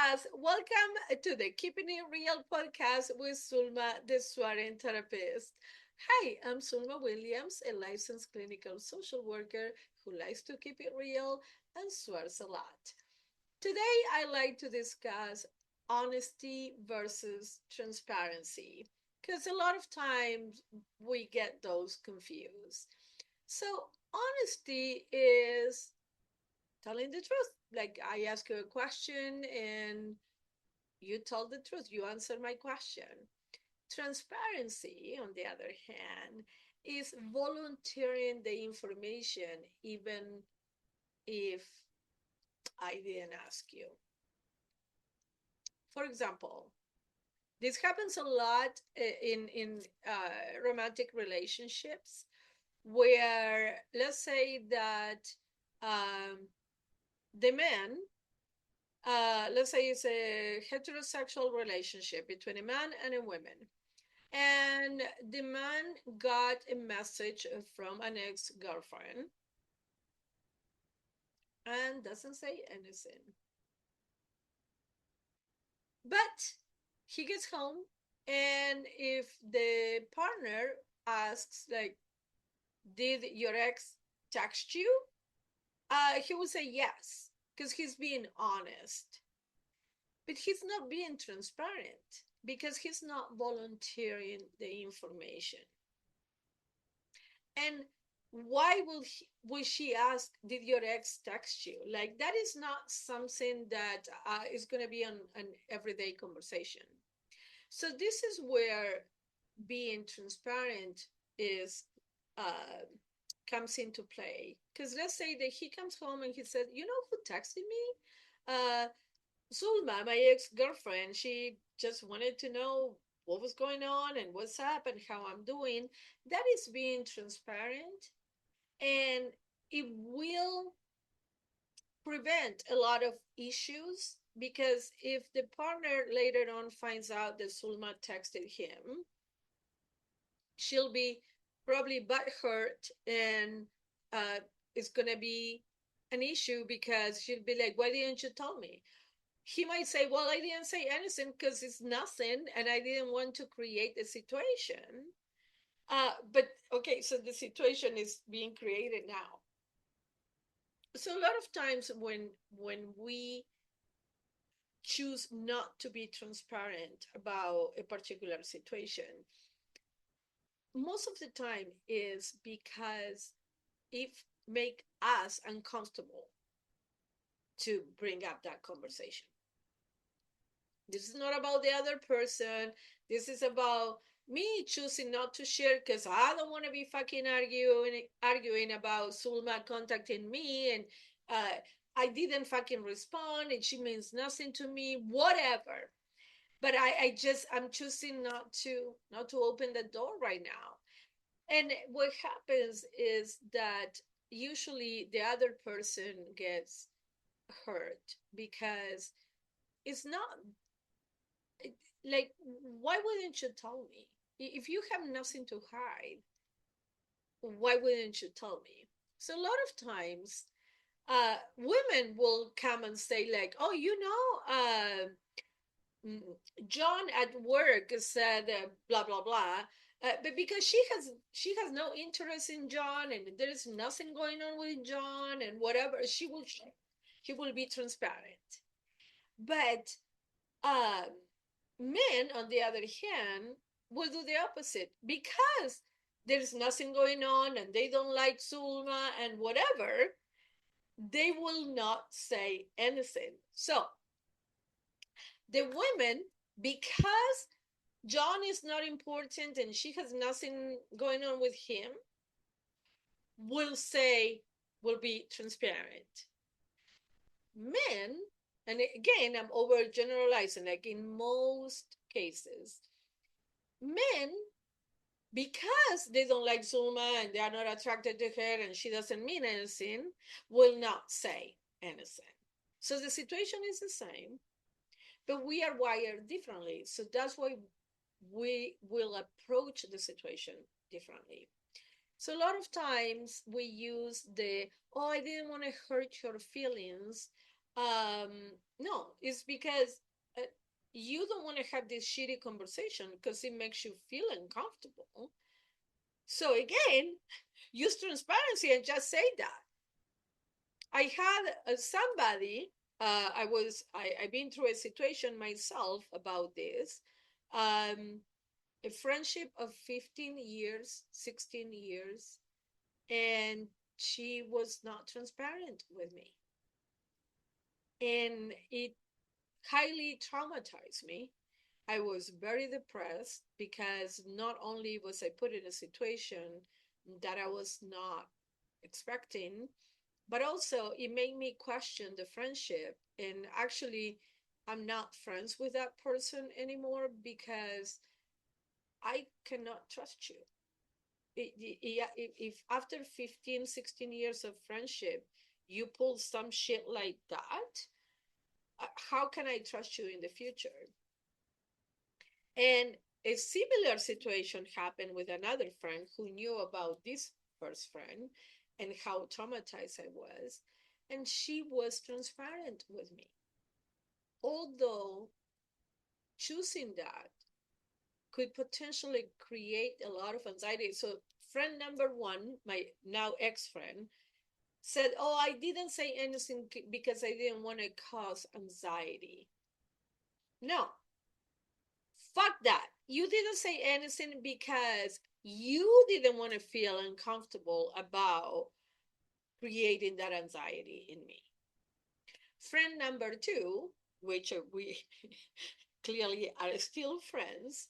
podcast. Welcome to the Keeping It Real podcast with Zulma, the swearing therapist. Hi, I'm Zulma Williams, a licensed clinical social worker who likes to keep it real and swears a lot. Today, I like to discuss honesty versus transparency because a lot of times we get those confused. So, honesty is telling the truth. Like I ask you a question and you tell the truth, you answer my question. Transparency, on the other hand, is volunteering the information even if I didn't ask you. For example, this happens a lot in romantic relationships where let's say that um, the man let's say it's a heterosexual relationship between a man and a woman. And the man got a message from an ex girlfriend and doesn't say anything. But he gets home, and if the partner asks, like, did your ex text you? He will say yes, because he's being honest. But he's not being transparent because he's not volunteering the information. And why will she ask, did your ex text you? Like, that is not something that is going to be an everyday conversation. So this is where being transparent is uh, comes into play. Because let's say that he comes home and he said, you know who texted me? Uh, Zulma, my ex-girlfriend, she just wanted to know what was going on and what's up and how I'm doing. That is being transparent, and it will prevent a lot of issues because if the partner later on finds out that Zulma texted him, she'll be probably butthurt and uh, it's going to be an issue because she'll be like, why didn't you tell me? He might say, well, I didn't say anything because it's nothing and I didn't want to create a situation. But okay, so the situation is being created now. So a lot of times when we choose not to be transparent about a particular situation, most of the time is because it make us uncomfortable to bring up that conversation. This is not about the other person. This is about me choosing not to share because I don't want to be fucking arguing about Sulma contacting me and uh, I didn't fucking respond and she means nothing to me, whatever. But I'm choosing not to open the door right now. And what happens is that usually the other person gets hurt because it's not like, why wouldn't you tell me? If you have nothing to hide, why wouldn't you tell me? So a lot of times, women will come and say like, oh, mm, John at work said blah blah blah, but because she has no interest in John and there is nothing going on with John and whatever, she will be transparent. But um, men, on the other hand, will do the opposite because there's nothing going on and they don't like Zulma and whatever. They will not say anything. So the women, because John is not important and she has nothing going on with him, will say, will be transparent. Men, and again, I'm overgeneralizing, like in most cases, men, because they don't like Zulma and they are not attracted to her and she doesn't mean anything, will not say anything. So the situation is the same, but we are wired differently. So that's why we will approach the situation differently. So a lot of times we use the, oh, I didn't want to hurt your feelings. Um, no, it's because uh, you don't want to have this shitty conversation because it makes you feel uncomfortable. So again, use transparency and just say that. I had somebody. I've been through a situation myself about this. Um, a friendship of 15 years, 16 years, and she was not transparent with me, and it highly traumatized me. I was very depressed because not only was I put in a situation that I was not expecting, but also it made me question the friendship. And actually, I'm not friends with that person anymore because I cannot trust you. If after 15, 16 years of friendship, you pull some shit like that, how can I trust you in the future? And a similar situation happened with another friend who knew about this first friend and how traumatized I was. And she was transparent with me. Although choosing that could potentially create a lot of anxiety. So, friend number one, my now ex friend, said, "Oh, I didn't say anything because I didn't want to cause anxiety." No, fuck that. You didn't say anything because you didn't want to feel uncomfortable about creating that anxiety in me. Friend number two, which we clearly are still friends,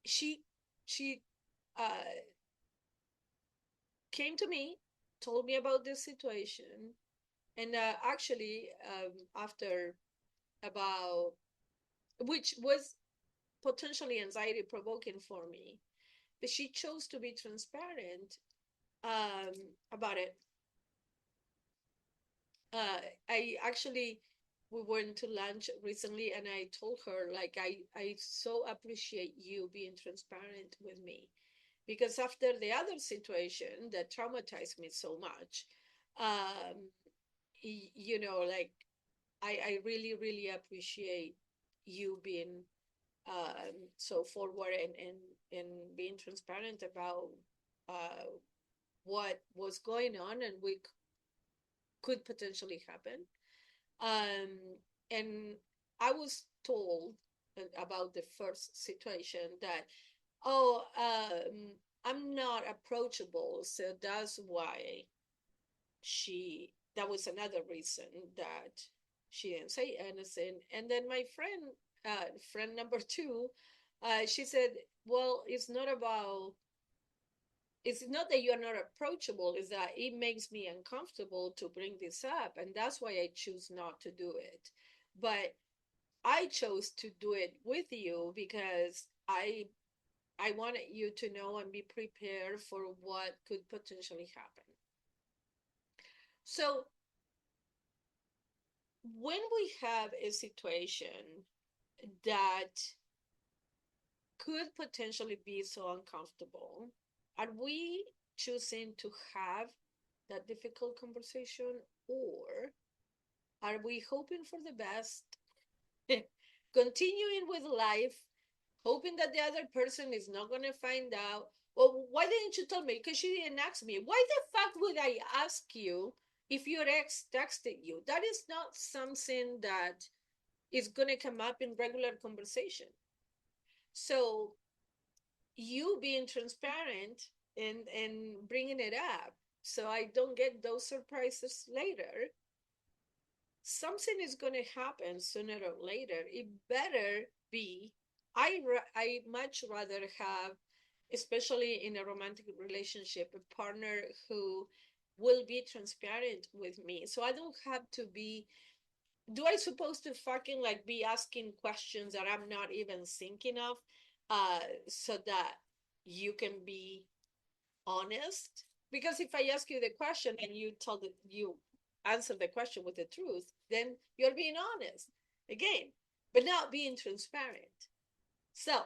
she she came to me, told me about this situation, and actually, after about which was potentially anxiety provoking for me, but she chose to be transparent um, about it. Uh, I actually we went to lunch recently, and I told her like I so appreciate you being transparent with me because after the other situation that traumatized me so much, um, like I really really appreciate you being so forward and being transparent about uh, what was going on and we could potentially happen. Um, and I was told about the first situation that, oh, I'm not approachable. So that's why that was another reason that she didn't say anything. And then my friend number two, she said, well, it's not that you're not approachable, it's that it makes me uncomfortable to bring this up, and that's why I choose not to do it. But I chose to do it with you because I wanted you to know and be prepared for what could potentially happen. So when we have a situation that could potentially be so uncomfortable, are we choosing to have that difficult conversation, or are we hoping for the best, continuing with life, hoping that the other person is not going to find out? Well, why didn't you tell me? Because she didn't ask me. Why the fuck would I ask you if your ex texted you? That is not something that is going to come up in regular conversation. So you being transparent and bringing it up so I don't get those surprises later, something is going to happen sooner or later. It better be. I much rather have, especially in a romantic relationship, a partner who will be transparent with me. So I don't have to be. Do I supposed to fucking like be asking questions that I'm not even thinking of, so that you can be honest? Because if I ask you the question and you answer the question with the truth, then you're being honest again, but not being transparent. So,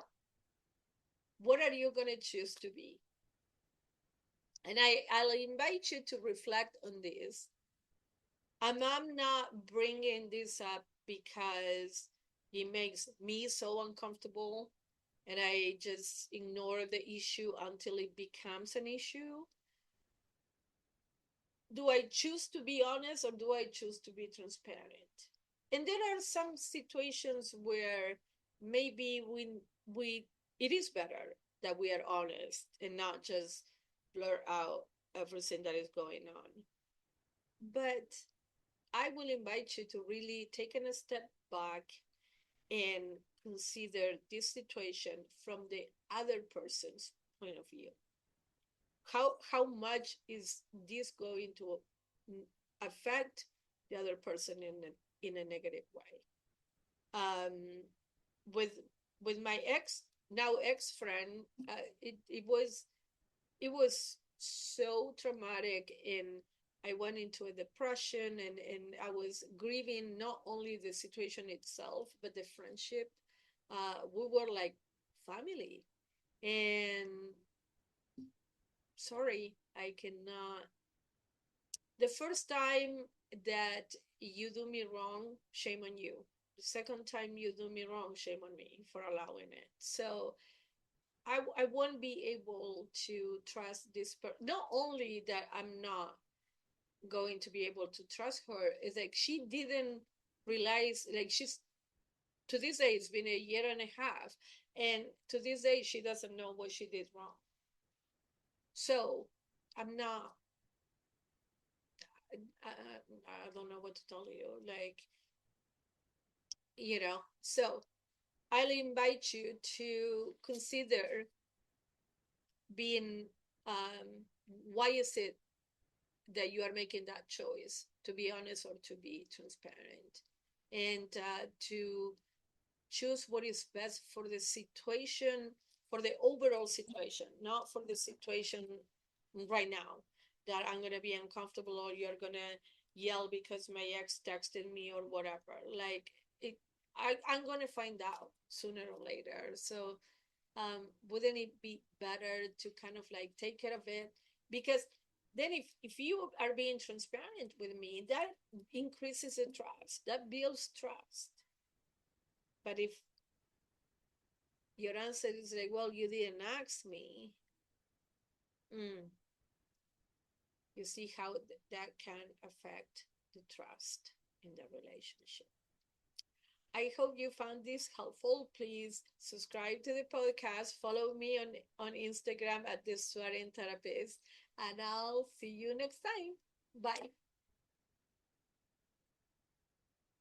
what are you going to choose to be? And I'll invite you to reflect on this. I'm not bringing this up because it makes me so uncomfortable and I just ignore the issue until it becomes an issue. Do I choose to be honest or do I choose to be transparent? And there are some situations where maybe we it is better that we are honest and not just blur out everything that is going on. But I will invite you to really take a step back and consider this situation from the other person's point of view. How much is this going to affect the other person in a negative way? Um, with with my ex friend, it was so traumatic, and I went into a depression, and I was grieving not only the situation itself but the friendship. We were like family, and sorry, I cannot. The first time that you do me wrong, shame on you. The second time you do me wrong, shame on me for allowing it. So I won't be able to trust this person. Not only that I'm not going to be able to trust her, is like she didn't realize, like she's, to this day, it's been a year and a half. And to this day, she doesn't know what she did wrong. So I'm not, I don't know what to tell you. Like, so I'll invite you to consider being, um, why is it that you are making that choice to be honest or to be transparent, and to choose what is best for the situation, for the overall situation, not for the situation right now that I'm going to be uncomfortable or you're going to yell because my ex texted me or whatever. Like, I'm going to find out sooner or later. So wouldn't it be better to kind of like take care of it? Because then if you are being transparent with me, that increases the trust, that builds trust. But if your answer is like, well, you didn't ask me, mm, you see how that can affect the trust in the relationship. I hope you found this helpful. Please subscribe to the podcast. Follow me on Instagram at the Swearing Therapist. And I'll see you next time. Bye.